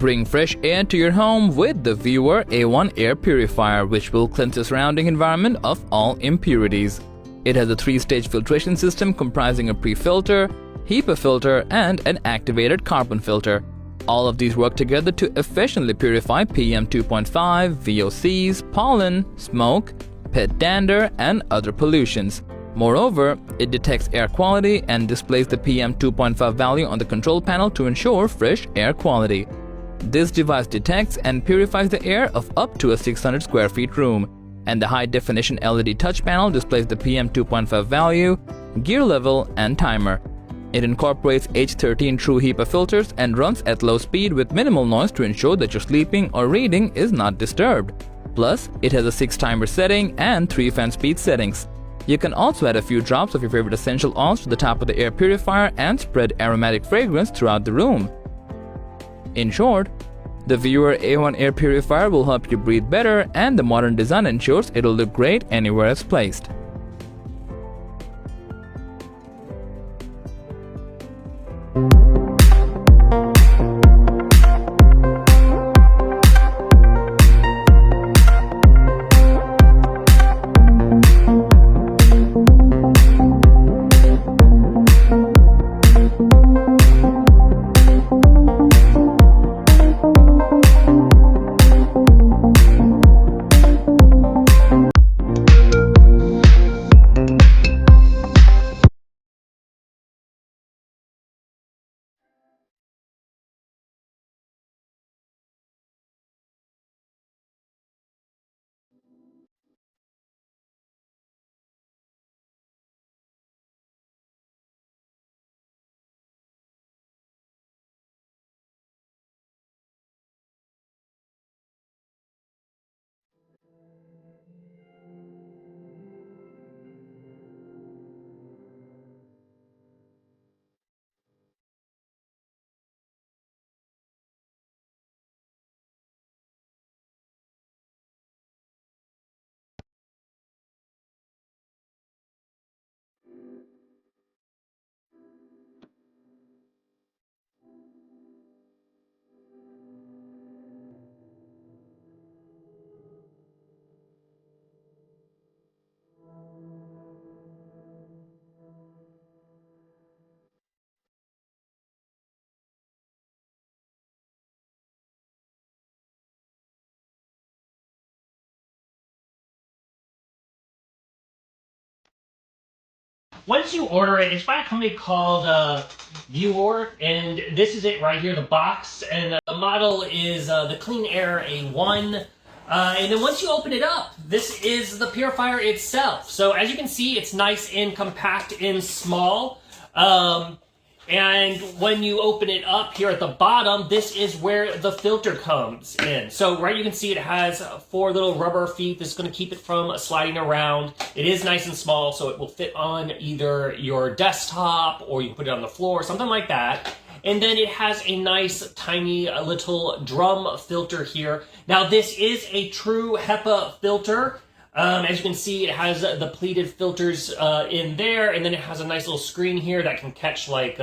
Bring fresh air to your home with the Vewior A1 Air Purifier, which will cleanse the surrounding environment of all impurities. It has a 3-stage filtration system comprising a pre-filter, HEPA filter, and an activated carbon filter. All of these work together to efficiently purify PM 2.5, VOCs, pollen, smoke, pet dander, and other pollutions. Moreover, it detects air quality and displays the PM 2.5 value on the control panel to ensure fresh air quality. This device detects and purifies the air of up to a 600 square feet room, and the high-definition LED touch panel displays the PM 2.5 value, gear level, and timer. It incorporates H13 true HEPA filters and runs at low speed with minimal noise to ensure that your sleeping or reading is not disturbed. Plus, it has a 6-timer setting and 3 fan speed settings. You can also add a few drops of your favorite essential oils to the top of the air purifier and spread aromatic fragrance throughout the room. In short, the Vewior A1 Air Purifier will help you breathe better, and the modern design ensures it'll look great anywhere it's placed. Once you order it, it's by a company called Vewior, and this is it right here, the box. And the model is the Clean Air A1. And then once you open it up, this is the purifier itself. So as you can see, it's nice and compact and small. And when you open it up here at the bottom, this is where the filter comes in. So right, you can see it has 4 little rubber feet. This is going to keep it from sliding around. It is nice and small, so it will fit on either your desktop or you can put it on the floor, something like that. And then it has a nice tiny little drum filter here. Now this is a true HEPA filter. As you can see, it has the pleated filters in there, and then it has a nice little screen here that can catch like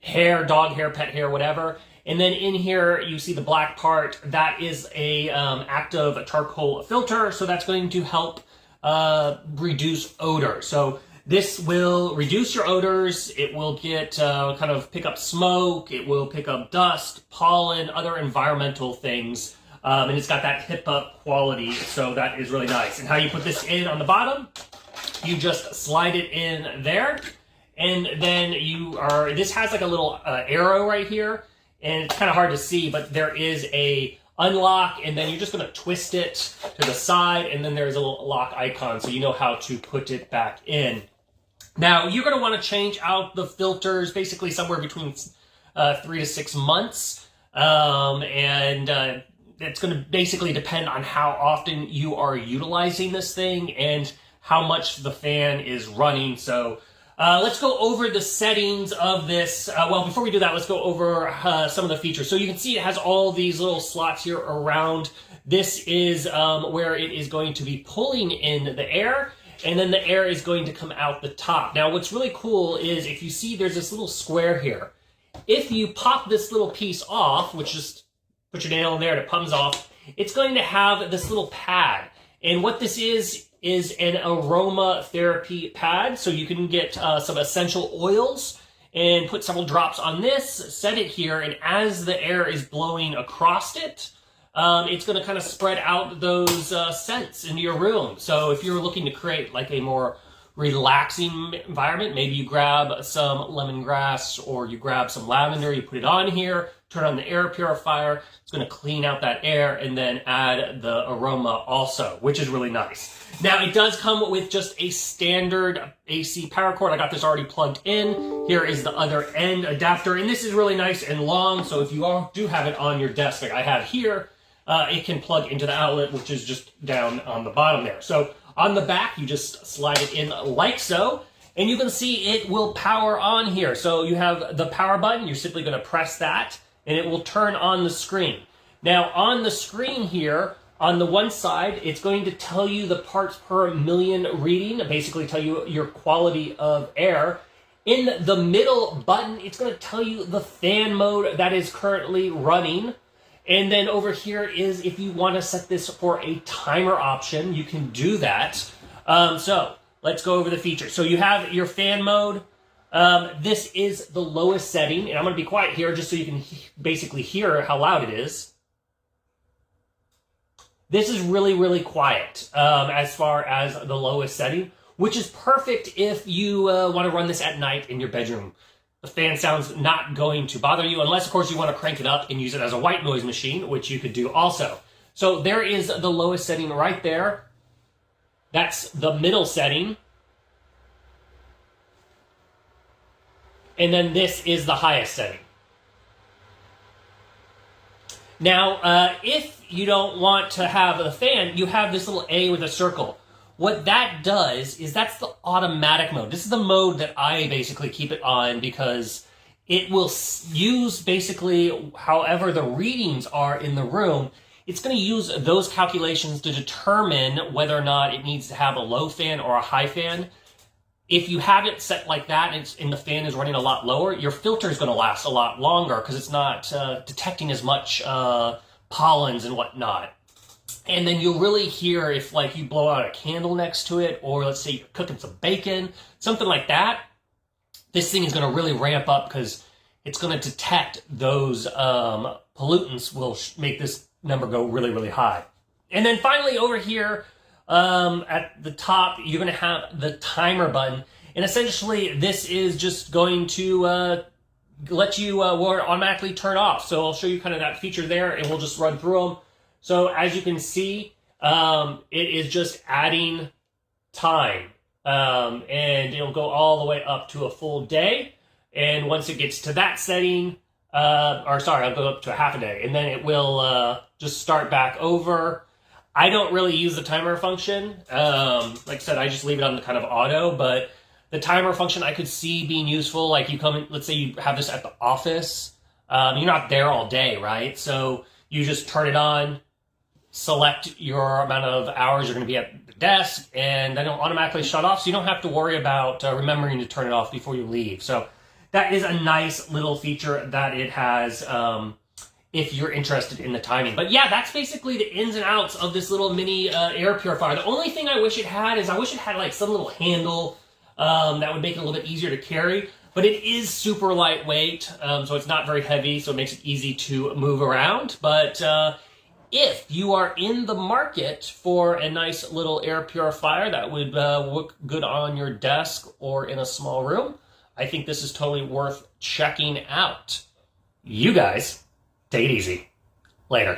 hair, dog hair, pet hair, whatever. And then in here, you see the black part. That is a active charcoal filter, so that's going to help reduce odor. So this will reduce your odors. It will get kind of pick up smoke. It will pick up dust, pollen, other environmental things. And it's got that HEPA quality, so that is really nice. And how you put this in on the bottom, you just slide it in there, and then this has like a little arrow right here, and it's kind of hard to see, but there is a unlock, and then you're just gonna twist it to the side, and then there's a little lock icon, so you know how to put it back in. Now, you're gonna wanna change out the filters basically somewhere between 3 to 6 months, it's going to basically depend on how often you are utilizing this thing and how much the fan is running. So let's go over the settings of this. Well, before we do that, let's go over some of the features. So you can see it has all these little slots here around. This is where it is going to be pulling in the air, and then the air is going to come out the top. Now, what's really cool is if you see there's this little square here. If you pop this little piece off, which just put your nail in there and it comes off, it's going to have this little pad. And what this is an aroma therapy pad. So you can get some essential oils and put several drops on this, set it here, and as the air is blowing across it, it's going to kind of spread out those scents into your room. So if you're looking to create like a more relaxing environment, maybe you grab some lemongrass or you grab some lavender, you put it on here, turn on the air purifier. It's going to clean out that air and then add the aroma also, which is really nice. Now it does come with just a standard AC power cord. I got this already plugged in. Here is the other end adapter, and this is really nice and long. So if you do have it on your desk like I have here, it can plug into the outlet, which is just down on the bottom there. So on the back, you just slide it in like so, and you can see it will power on here. So you have the power button. You're simply going to press that, and it will turn on the screen. Now on the screen here, on the one side, it's going to tell you the parts per million reading, basically tell you your quality of air. In the middle button, it's going to tell you the fan mode that is currently running. And then over here is if you want to set this for a timer option, you can do that. So let's go over the features. So you have your fan mode. This is the lowest setting, and I'm going to be quiet here just so you can basically hear how loud it is. This is really, really quiet as far as the lowest setting, which is perfect if you want to run this at night in your bedroom. The fan sound's not going to bother you, unless, of course, you want to crank it up and use it as a white noise machine, which you could do also. So there is the lowest setting right there. That's the middle setting. And then this is the highest setting. Now, if you don't want to have the fan, you have this little A with a circle. What that does is that's the automatic mode. This is the mode that I basically keep it on because it will use basically however the readings are in the room. It's going to use those calculations to determine whether or not it needs to have a low fan or a high fan. If you have it set like that and the fan is running a lot lower, your filter is going to last a lot longer because it's not detecting as much pollens and whatnot. And then you'll really hear if like you blow out a candle next to it, or let's say you're cooking some bacon, something like that, this thing is going to really ramp up because it's going to detect those pollutants will make this number go really, really high. And then finally over here, at the top, you're going to have the timer button. And essentially, this is just going to let you automatically turn off. So I'll show you kind of that feature there, and we'll just run through them. So as you can see, it is just adding time. And it'll go all the way up to a full day. And once it gets to that setting, I'll go up to a half a day. And then it will just start back over. I don't really use the timer function. Like I said, I just leave it on the kind of auto, but the timer function I could see being useful. Like you come in, let's say you have this at the office. You're not there all day, right? So you just turn it on, select your amount of hours you're going to be at the desk, and then it'll automatically shut off. So you don't have to worry about remembering to turn it off before you leave. So that is a nice little feature that it has, if you're interested in the timing. But yeah, that's basically the ins and outs of this little mini air purifier. The only thing I wish it had is I wish it had like some little handle that would make it a little bit easier to carry. But it is super lightweight, so it's not very heavy, so it makes it easy to move around. But if you are in the market for a nice little air purifier that would look good on your desk or in a small room, I think this is totally worth checking out. You guys, take it easy. Later.